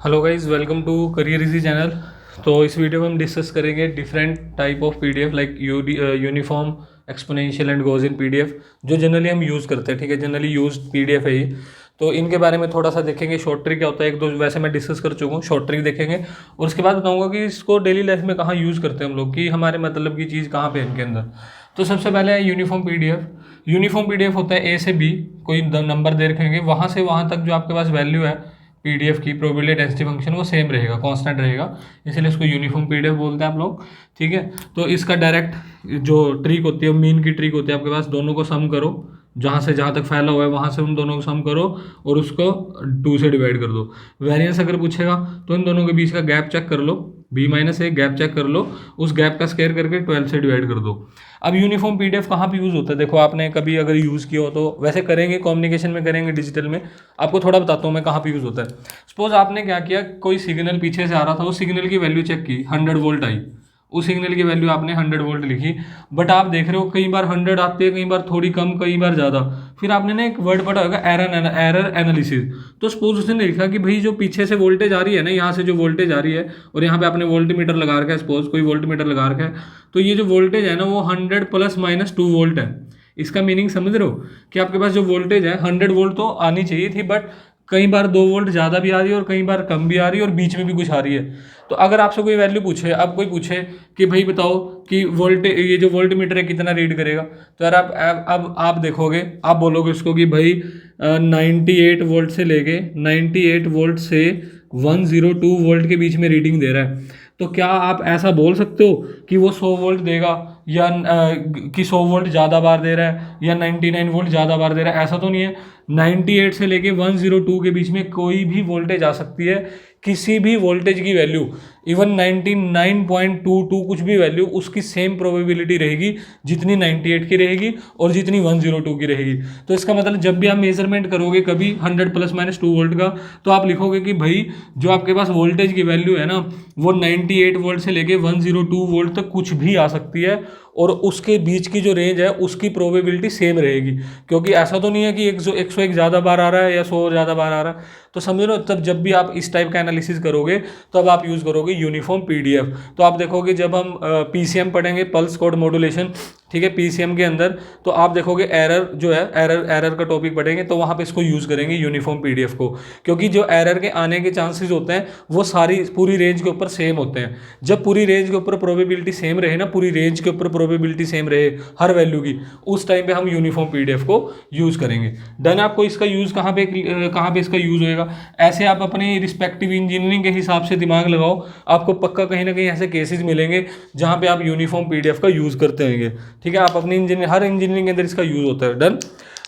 Hello guys, welcome to career easy channel. तो इस video में हम डिस्कस करेंगे different type of PDF like uniform, exponential and Gaussian PDF जो generally हम यूज़ करते हैं। ठीक है, जनरली यूज पीडीएफ है ये। तो इनके बारे में थोड़ा सा देखेंगे। शॉर्ट ट्रिक क्या होता है, एक दो वैसे मैं डिस्कस कर चुका हूँ, शॉर्ट ट्रिक देखेंगे और उसके बाद बताऊंगा कि इसको डेली लाइफ में कहाँ यूज़ करते हैं हम लोग, कि हमारे मतलब की चीज़ कहाँ पे है इनके अंदर। तो सबसे पहले है यूनिफॉर्म पीडीएफ। यूनिफॉर्म पीडीएफ होता है ए से बी, कोई नंबर दे रखेंगे, वहाँ से वहाँ तक जो आपके पास वैल्यू है पीडीएफ की, प्रोबेबिलिटी डेंसिटी फंक्शन वो सेम रहेगा, कांस्टेंट रहेगा, इसलिए इसको यूनिफॉर्म पीडीएफ बोलते हैं आप लोग। ठीक है, तो इसका डायरेक्ट जो ट्रिक होती है, मीन की ट्रिक होती है, आपके पास दोनों को सम करो, जहाँ से जहाँ तक फैला हुआ है वहाँ से उन दोनों को सम करो और उसको 2 से डिवाइड कर दो। वेरिएंस अगर पूछेगा तो इन दोनों के बीच का गैप चेक कर लो, b-a गैप चेक कर लो, उस गैप का स्क्वायर करके 12 से डिवाइड कर दो। अब यूनिफॉर्म पीडीएफ कहाँ पे यूज़ होता है, देखो आपने कभी अगर यूज़ किया हो तो वैसे करेंगे, कम्युनिकेशन में करेंगे, डिजिटल में। आपको थोड़ा बताता हूँ मैं कहाँ पे यूज़ होता है। सपोज आपने क्या किया, कोई सिग्नल पीछे से आ रहा था, उस सिग्नल की वैल्यू चेक की, 100 वोल्ट आई, उस सिग्नल की वैल्यू आपने 100 वोल्ट लिखी। बट आप देख रहे हो कई बार 100 आते हैं, कई बार थोड़ी कम, कई बार ज़्यादा। फिर आपने ना एक वर्ड पढ़ा होगा एरर एनालिसिस। तो सपोज उसने लिखा कि भाई जो पीछे से वोल्टेज आ रही है ना, यहाँ से जो वोल्टेज आ रही है और यहाँ पे आपने वोल्ट मीटर लगा रखा है, सपोज कोई वोल्ट मीटर लगा रखा है, तो ये जो वोल्टेज है ना वो 100 ± 2 वोल्ट है। इसका मीनिंग समझ रहे हो कि आपके पास जो वोल्टेज है 100 वोल्ट तो आनी चाहिए थी, बट कई बार 2 वोल्ट ज़्यादा भी आ रही है और कई बार कम भी आ रही है और बीच में भी कुछ आ रही है। तो अगर आपसे कोई वैल्यू पूछे, अब कोई पूछे कि भाई बताओ कि ये जो वोल्ट मीटर है कितना रीड करेगा, तो यार अब आप देखोगे, आप बोलोगे उसको कि भाई 98 वोल्ट से लेके 98 वोल्ट से 102 वोल्ट के बीच में रीडिंग दे रहा है। तो क्या आप ऐसा बोल सकते हो कि वो 100 वोल्ट देगा, या कि 100 वोल्ट ज़्यादा बार दे रहा है, या 99 वोल्ट ज़्यादा बार दे रहा है? ऐसा तो नहीं है। 98 से लेके 102 के बीच में कोई भी वोल्टेज आ सकती है, किसी भी वोल्टेज की वैल्यू, इवन 99.22 कुछ भी वैल्यू, उसकी सेम प्रोबेबिलिटी रहेगी जितनी 98 की रहेगी और जितनी 102 की रहेगी। तो इसका मतलब जब भी आप मेजरमेंट करोगे कभी 100 ± 2 वोल्ट का, तो आप लिखोगे कि भाई जो आपके पास वोल्टेज की वैल्यू है ना, वो 98 वोल्ट से लेके 102 वोल्ट तक कुछ भी आ सकती है, और उसके बीच की जो रेंज है उसकी प्रोबेबिलिटी सेम रहेगी। क्योंकि ऐसा तो नहीं है कि 101 ज़्यादा बार आ रहा है या 100 ज़्यादा बार आ रहा है। तो समझ लो, तब जब भी आप इस टाइप का एनालिसिस करोगे तब आप यूज़ करोगे यूनिफॉर्म पीडीएफ। तो आप देखोगे जब हम पीसीएम पढ़ेंगे, पल्स कोड मॉड्यूलेशन, ठीक है, पीसीएम के अंदर, तो आप देखोगे एरर जो है, एरर का टॉपिक पढ़ेंगे, तो वहाँ पे इसको यूज़ करेंगे यूनिफॉर्म पीडीएफ को। क्योंकि जो एरर के आने के चांसेस होते हैं वो सारी पूरी रेंज के ऊपर सेम होते हैं। जब पूरी रेंज के ऊपर प्रोबेबिलिटी सेम रहे ना, पूरी रेंज के ऊपर प्रोबेबिलिटी सेम रहे हर वैल्यू की, उस टाइम पे हम यूनिफॉर्म पीडीएफ को यूज़ करेंगे। डन। आपको इसका यूज़ कहाँ पे इसका यूज़ होएगा, ऐसे आप अपनी रिस्पेक्टिव इंजीनियरिंग के हिसाब से दिमाग लगाओ, आपको पक्का कहीं ना कहीं ऐसे केसेस मिलेंगे जहाँ पे आप यूनिफॉर्म पीडीएफ का यूज़ करते होंगे। ठीक है, आप अपनी हर इंजीनियरिंग के अंदर इसका यूज़ होता है। डन।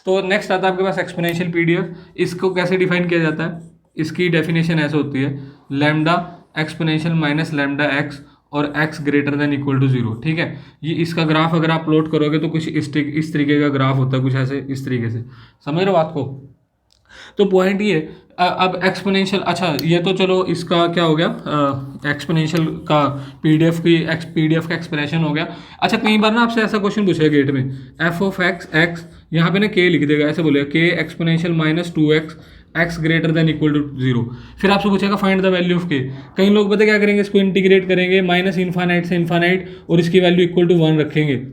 तो नेक्स्ट आता है आपके पास एक्सपोनेंशियल पीडीएफ। इसको कैसे डिफाइन किया जाता है, इसकी डेफिनेशन ऐसे होती है, lambda exponential minus lambda x और x greater than equal to 0। ठीक है, ये इसका ग्राफ अगर आप प्लॉट करोगे तो कुछ इस तरीके का ग्राफ होता है, कुछ ऐसे इस तरीके से। समझ रहे हो बात को? तो पॉइंट ये, अब एक्सपोनेंशियल, अच्छा ये तो चलो इसका क्या हो गया, एक्सपोनेंशियल का पीडीएफ का एक्सप्रेशन हो गया। अच्छा, कई बार ना आपसे ऐसा क्वेश्चन पूछेगा गेट में, एफ ऑफ एक्स यहाँ पे ना के लिख देगा, ऐसे बोलेगा के exponential minus 2x x greater than equal to 0। फिर आपसे पूछेगा फाइंड द वैल्यू ऑफ के। कई लोग पता क्या करेंगे, इसको इंटीग्रेट करेंगे माइनस इन्फानाइट से इन्फानाइट और इसकी वैल्यू इक्वल टू 1 रखेंगे,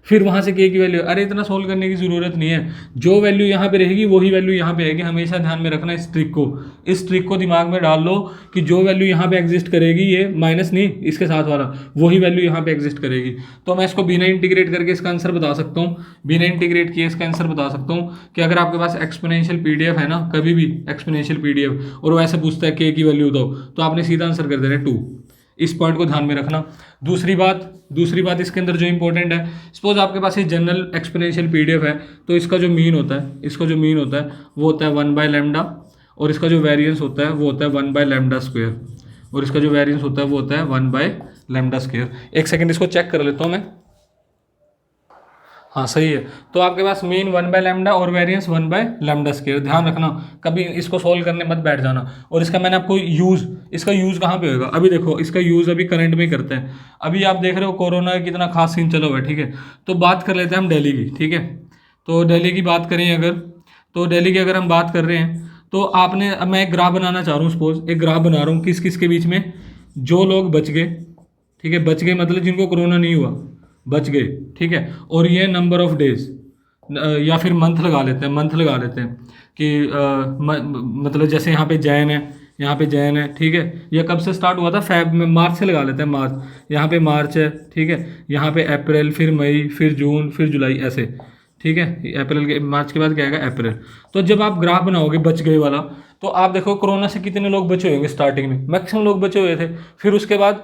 फिर वहाँ से के की वैल्यू। अरे इतना सोल्व करने की ज़रूरत नहीं है, जो वैल्यू यहाँ पे रहेगी वही वैल्यू यहाँ पे आएगी। हमेशा ध्यान में रखना इस ट्रिक को दिमाग में डाल लो कि जो वैल्यू यहाँ पे एग्जिस्ट करेगी, ये माइनस नहीं, इसके साथ वाला, वही वैल्यू यहाँ पे एग्जिस्ट करेगी। तो मैं इसको बिना इंटीग्रेट करके इसका आंसर बता सकता हूँ, बिना इंटीग्रेट किए इसका आंसर बता सकता हूँ कि अगर आपके पास एक्सपोनेंशियल पीडीएफ है ना, कभी भी एक्सपोनेंशियल पीडीएफ, और वैसे पूछता है के की वैल्यू दो, तो आपने सीधा आंसर कर देना 2। इस पॉइंट को ध्यान में रखना। दूसरी बात इसके अंदर जो इंपॉर्टेंट है, सपोज आपके पास ये जनरल एक्सपोनेंशियल पीडीएफ है, तो इसका जो मीन होता है वो होता है 1/λ, और इसका जो वेरिएंस होता है वो होता है 1/λ², और इसका जो वेरिएंस होता है वो होता है 1/λ²। एक सेकंड इसको चेक कर लेता हूँ मैं। हाँ सही है। तो आपके पास मीन 1/λ और वेरिएंस 1/λ²। ध्यान रखना, कभी इसको सॉल्व करने मत बैठ जाना। और इसका मैंने आपको इसका यूज़ कहाँ पे होगा, अभी देखो इसका यूज़ अभी करंट में ही करते हैं। अभी आप देख रहे हो कोरोना का कितना खास सीन चला हुआ है। ठीक है, तो बात कर लेते हैं हम दिल्ली की। ठीक है, तो दिल्ली की बात करें अगर, तो दिल्ली की अगर हम बात कर रहे हैं तो आपने, अब मैं एक ग्राफ बनाना चाह रहा हूँ, सपोज एक ग्राफ बना रहा हूँ किस किस के बीच में, जो लोग बच गए, ठीक है, बच गए मतलब जिनको कोरोना नहीं हुआ, बच गए, ठीक है, और ये नंबर ऑफ डेज या फिर मंथ लगा लेते हैं, मंथ लगा लेते हैं कि मतलब जैसे यहाँ पे जैन है, यहाँ पे जैन है, ठीक है, ये कब से स्टार्ट हुआ था, फेब में, मार्च से लगा लेते हैं, मार्च, यहाँ पे मार्च है, ठीक है, यहाँ पे अप्रैल, फिर मई, फिर जून, फिर जुलाई, ऐसे, ठीक है, अप्रैल के, मार्च के बाद क्या आएगा, अप्रैल। तो जब आप ग्राफ बनाओगे बच गए वाला, तो आप देखो कोरोना से कितने लोग बचे होंगे, स्टार्टिंग में मैक्सिमम लोग बचे हुए थे, फिर उसके बाद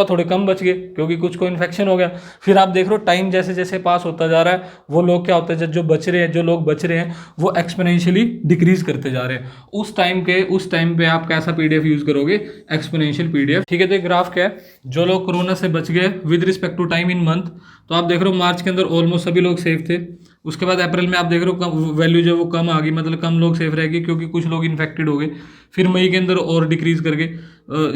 थोड़े कम बच गए क्योंकि कुछ को इन्फेक्शन हो गया। फिर आप देख रहे हो टाइम जैसे जैसे पास होता जा रहा है, वो लोग क्या होते हैं, जो बच रहे हैं, जो लोग बच रहे हैं वो एक्सपोनेंशियली डिक्रीज करते जा रहे हैं। उस टाइम पे आप कैसा पीडीएफ यूज करोगे, एक्सपोनेंशियल पीडीएफ, ठीक है। तो ग्राफ क्या है, जो लोग कोरोना से बच गए with respect to time in month, तो आप देख रहे हो मार्च के अंदर ऑलमोस्ट सभी लोग सेफ थे। उसके बाद अप्रैल में आप देख रहे हो वैल्यू जो वो कम आ गई, मतलब कम लोग सेफ रह गए क्योंकि कुछ लोग इन्फेक्टेड हो गए। फिर मई के अंदर और डिक्रीज करके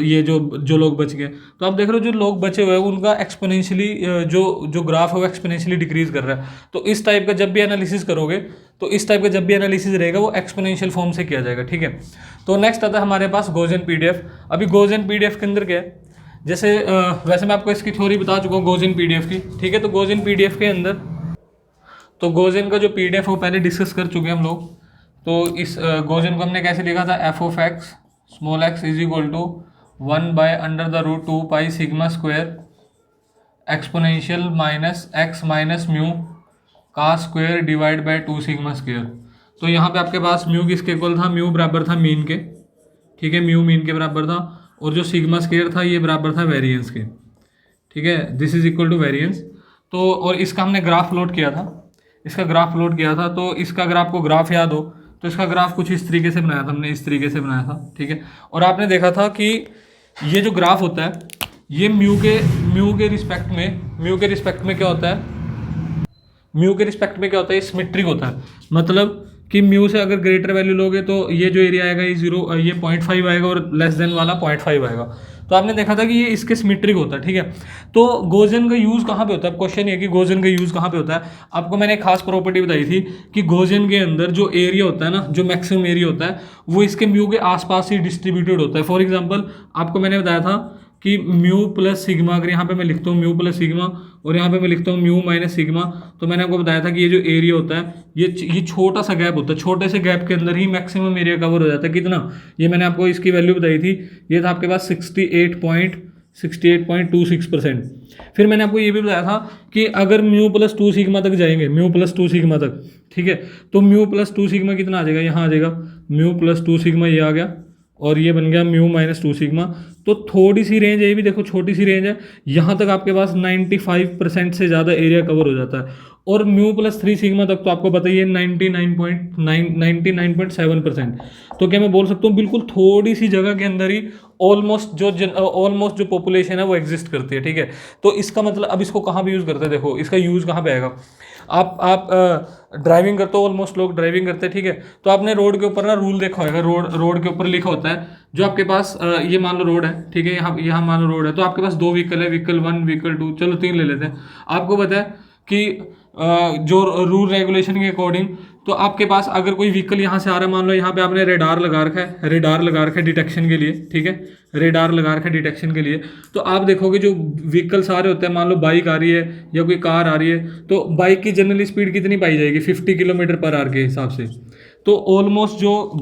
ये जो लोग बच गए, तो आप देख रहे हो जो लोग बचे हुए हैं उनका एक्सपोनेंशियली जो ग्राफ है वो एक्सपोनेंशियली डिक्रीज कर रहा है। तो इस टाइप का जब भी एनालिसिस करोगे, तो इस टाइप का जब भी एनालिसिस रहेगा वो एक्सपोनेंशियल फॉर्म से किया जाएगा, ठीक है। तो नेक्स्ट आता है हमारे पास गॉसियन पीडीएफ। अभी गॉसियन पीडीएफ के अंदर क्या है, जैसे वैसे मैं आपको इसकी थ्योरी बता चुका हूँ गॉसियन पीडीएफ की, ठीक है। तो गॉसियन पीडीएफ के अंदर, तो गॉसियन का जो पीडीएफ है वो पहले डिस्कस कर चुके हैं हम लोग। तो इस गॉसियन को हमने कैसे लिखा था, f of x small x is equal to 1/√2 pi sigma square exponential minus x minus mu का square divide by 2 sigma square. तो यहाँ पे आपके पास म्यू किसके इक्वल था, म्यू बराबर था मीन के, ठीक है, म्यू मीन के बराबर था, और जो सिग्मा स्क्वायर था ये बराबर था वेरिएंस के, ठीक है, this is equal to variance. तो और इसका हमने ग्राफ प्लॉट किया था, इसका ग्राफ प्लॉट किया था। तो इसका अगर आपको ग्राफ याद हो तो इसका ग्राफ कुछ इस तरीके से बनाया था हमने, इस तरीके से बनाया था, ठीक है। और आपने देखा था कि ये जो ग्राफ होता है ये म्यू के रिस्पेक्ट में क्या होता है, म्यू के रिस्पेक्ट में क्या होता है, ये सिमेट्रिक होता है। मतलब कि म्यू से अगर ग्रेटर वैल्यू लोगे तो ये जो एरिया आएगा ये 0.5 आएगा और लेस देन वाला 0.5 आएगा। तो आपने देखा था कि ये इसके सिमेट्रिक होता है, ठीक है। तो गॉसियन का यूज़ कहाँ पे होता है, क्वेश्चन ये कि गॉसियन का यूज़ कहाँ पे होता है। आपको मैंने एक खास प्रॉपर्टी बताई थी कि गॉसियन के अंदर जो एरिया होता है ना, जो मैक्सिमम एरिया होता है वो इसके म्यू के आसपास ही डिस्ट्रीब्यूटेड होता है। फॉर एग्जाम्पल आपको मैंने बताया था कि म्यू प्लस सिग्मा, अगर यहाँ पे मैं लिखता हूँ म्यू प्लस सिग्मा और यहाँ पे मैं लिखता हूँ म्यू माइनस सिग्मा, तो मैंने आपको बताया था कि ये जो एरिया होता है ये छोटा सा गैप होता है, छोटे से गैप के अंदर ही मैक्सिमम एरिया कवर हो जाता है। कितना, ये मैंने आपको इसकी वैल्यू बताई थी, ये था आपके पास 68.26%। फिर मैंने आपको ये भी बताया था कि अगर म्यू प्लस 2 सिग्मा तक जाएंगे, म्यू प्लस 2 सिग्मा तक, ठीक है, तो म्यू प्लस 2 सिग्मा कितना आ जाएगा, यहाँ आ जाएगा म्यू प्लस 2 सिग्मा, ये आ गया, और ये बन गया म्यू माइनस 2 सिग्मा। तो थोड़ी सी रेंज है, ये भी देखो छोटी सी रेंज है, यहाँ तक आपके पास 95% से ज़्यादा एरिया कवर हो जाता है। और म्यू प्लस 3 सिग्मा तक तो आपको पता ही है 99.7%। तो क्या मैं बोल सकता हूँ बिल्कुल थोड़ी सी जगह के अंदर ही ऑलमोस्ट जो पॉपुलेशन है वो एग्जिस्ट करती है, ठीक है। तो इसका मतलब अब इसको कहाँ पे यूज़ करते हैं, देखो इसका यूज़ कहाँ पे आएगा। आप ड्राइविंग करते हो, ऑलमोस्ट लोग ड्राइविंग करते हैं, ठीक है। तो आपने रोड के ऊपर ना रूल देखा होगा, रोड के ऊपर लिखा होता है, जो आपके पास ये मान लो रोड है, ठीक है, यहाँ मान लो रोड है, तो आपके पास 2 व्हीकल है, व्हीकल 1 व्हीकल 2, चलो 3 ले लेते हैं। आपको पता है कि जो रूल रेगुलेशन के अकॉर्डिंग, तो आपके पास अगर कोई व्हीकल यहाँ से आ रहा है, मान लो यहाँ पे आपने रेडार लगा रखा है डिटेक्शन के लिए, ठीक है, रेडार लगा रखा है डिटेक्शन के लिए। तो आप देखोगे जो व्हीकल्स आ रहे होते हैं, मान लो बाइक आ रही है या कोई कार आ रही है, तो बाइक की जनरली स्पीड कितनी पाई जाएगी, 50 किलोमीटर/आवर के हिसाब से। तो ऑलमोस्ट जो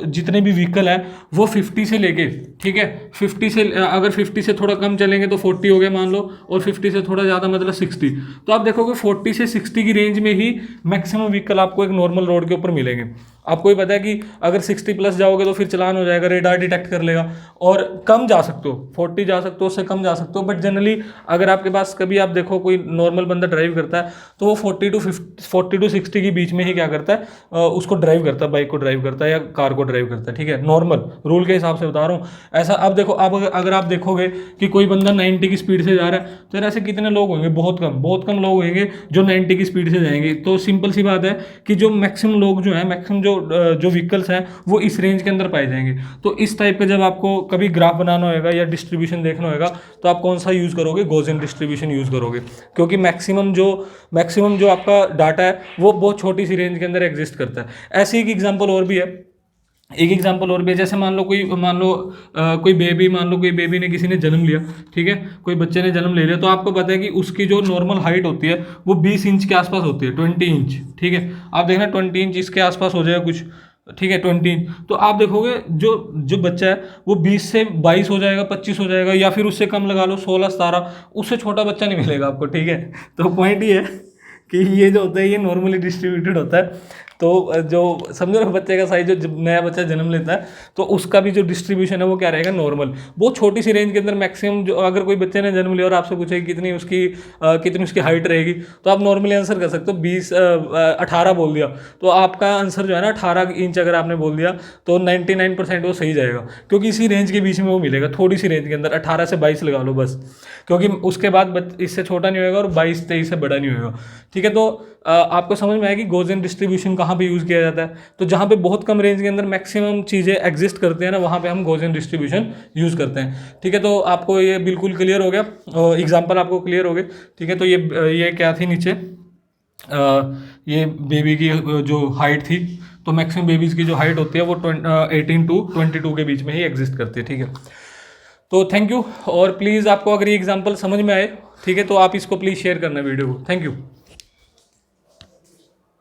जितने भी व्हीकल है वो 50 से लेके, ठीक है, 50 से अगर 50 से थोड़ा कम चलेंगे तो 40 हो गया मान लो, और 50 से थोड़ा ज़्यादा मतलब 60। तो आप देखोगे 40 से 60 की रेंज में ही मैक्सिमम व्हीकल आपको एक नॉर्मल रोड के ऊपर मिलेंगे। आपको ही पता है कि अगर 60 प्लस जाओगे तो फिर चलान हो जाएगा, रेडार डिटेक्ट कर लेगा। और कम जा सकते हो, 40 जा सकते हो, उससे कम जा सकते हो, बट जनरली अगर आपके पास कभी आप देखो कोई नॉर्मल बंदा ड्राइव करता है तो वो 40 टू 60 के बीच में ही क्या करता है, उसको ड्राइव करता है, बाइक को ड्राइव करता है या कार को ड्राइव करता है, ठीक है, नॉर्मल रूल के हिसाब से बता रहा हूँ ऐसा। अब देखो, अब अगर आप देखोगे कि कोई बंदा 90 की स्पीड से जा रहा है, तो ऐसे कितने लोग होंगे, बहुत कम लोग होंगे जो 90 की स्पीड से जाएंगे। तो सिंपल सी बात है कि जो मैक्सिमम लोग जो है, मैक्सिमम जो व्हीकल्स हैं वो इस रेंज के अंदर पाए जाएंगे। तो इस टाइप का जब आपको कभी ग्राफ बनाना होगा या डिस्ट्रीब्यूशन देखना होगा, तो आप कौन सा यूज़ करोगे, गॉसियन डिस्ट्रीब्यूशन यूज़ करोगे, क्योंकि मैक्सिमम जो आपका डाटा है वो बहुत छोटी सी रेंज के अंदर एग्जिस्ट करता है। ऐसी एक एग्जांपल और भी है, एक एग्जांपल और भी है, जैसे मान लो कोई बेबी ने किसी ने जन्म लिया, ठीक है, कोई बच्चे ने जन्म ले लिया, तो आपको पता है कि उसकी जो नॉर्मल हाइट होती है वो 20 इंच के आसपास होती है, 20 इंच, ठीक है। आप देखना 20 इंच इसके आसपास हो जाएगा कुछ, ठीक है, 20 इंच। तो आप देखोगे जो जो बच्चा है वो 20 से 22 हो जाएगा, 25 हो जाएगा, या फिर उससे कम लगा लो 16 17, उससे छोटा बच्चा नहीं मिलेगा आपको, ठीक है। तो पॉइंट ये है कि ये जो होता है ये नॉर्मली डिस्ट्रीब्यूटेड होता है। तो जो समझो ना बच्चे का साइज, जो नया बच्चा जन्म लेता है तो उसका भी जो डिस्ट्रीब्यूशन है वो क्या रहेगा, नॉर्मल। बहुत छोटी सी रेंज के अंदर मैक्सिमम, जो अगर कोई बच्चे ने जन्म लिया और आपसे पूछे कितनी उसकी हाइट रहेगी, तो आप नॉर्मली आंसर कर सकते हो 18 बोल दिया, तो आपका आंसर जो है ना 18 इंच अगर आपने बोल दिया तो 99% वो सही जाएगा, क्योंकि इसी रेंज के बीच में वो मिलेगा, थोड़ी सी रेंज के अंदर 18 से 22 लगा लो बस, क्योंकि उसके बाद इससे छोटा नहीं होगा और 22 23 से बड़ा नहीं होगा, ठीक है। तो आपको समझ में आएगी गॉसियन डिस्ट्रीब्यूशन कहाँ पे यूज़ किया जाता है। तो जहाँ पे बहुत कम रेंज के अंदर मैक्सिमम चीज़ें एग्जिस्ट करते हैं ना, वहाँ पे हम गॉसियन डिस्ट्रीब्यूशन यूज़ करते हैं, ठीक है। तो आपको ये बिल्कुल क्लियर हो गया, एग्जाम्पल आपको क्लियर हो गए, ठीक है। तो ये क्या थी नीचे, ये बेबी की जो हाइट थी, तो मैक्सिमम बेबीज़ की जो हाइट होती है वो 18 to 22 के बीच में ही एग्जिस्ट करती है, ठीक है। तो थैंक यू, और प्लीज़ आपको अगर ये एग्जाम्पल समझ में आए, ठीक है, तो आप इसको प्लीज़ शेयर करना वीडियो को। Thank you.